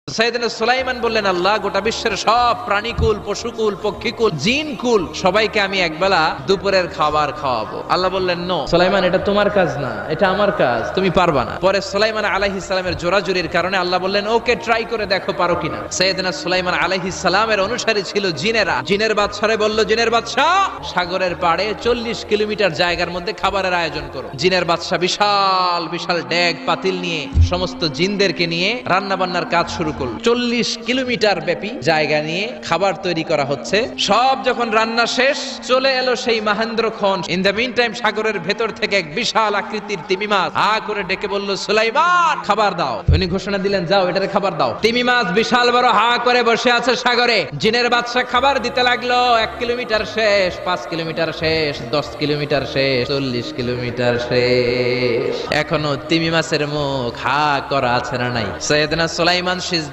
সাইয়েদনা সুলাইমান বললেন, আল্লাহ, গোটা বিশ্বের সব প্রাণীকুল, পশুকুল, পক্ষীকুল, জিনকুল সবাইকে আমি একবেলা দুপুরের খাবার খাওয়াবো। আল্লাহ বললেন, নো সুলাইমান, এটা তোমার কাজ না, এটা আমার কাজ, তুমি পারবা না। পরে সুলাইমান আলাইহিস সালামের জোরাজুরির কারণে আল্লাহ বললেন, ওকে, ট্রাই করে দেখো পারো কিনা। সাইয়েদনা সুলাইমান আলাইহিস সালামের অনুসারী ছিল জিনেরা। জিনের বাদশারে বলল, জিনের বাদশা, সাগরের পাড়ে 40 কিলোমিটার জায়গার মধ্যে খাবারের আয়োজন করো। জিনের বাদশা বিশাল বিশাল ডেগ পাতিল নিয়ে সমস্ত জিনদেরকে নিয়ে রান্না বান্নার কাজ শুরু করল। 40 কিলোমিটার ব্যাপী জায়গা নিয়ে খাবার তৈরি করা হচ্ছে। সব যখন রান্না শেষ, চলে এলো সেই মহেন্দ্রক্ষণ। ইন দ্য মিন টাইম সাগরের ভেতর থেকে এক বিশাল আকৃতির তিমি মাছ হা করে ডেকে বলল, সুলাইমান, খাবার দাও। উনি ঘোষণা দিলেন, যাও, এটারে খাবার দাও। তিমি মাছ বিশাল বড় হা করে বসে আছে সাগরে। জিনের বাদশা খাবার দিতে লাগলো। 1 কিলোমিটার শেষ, 5 কিলোমিটার শেষ, 10 কিলোমিটার শেষ, 40 কিলোমিটার শেষ। এখনো তিমি মাছের মুখ হা করা আছে না নাই? সাইয়েদনা সুলাইমান, শি ইজ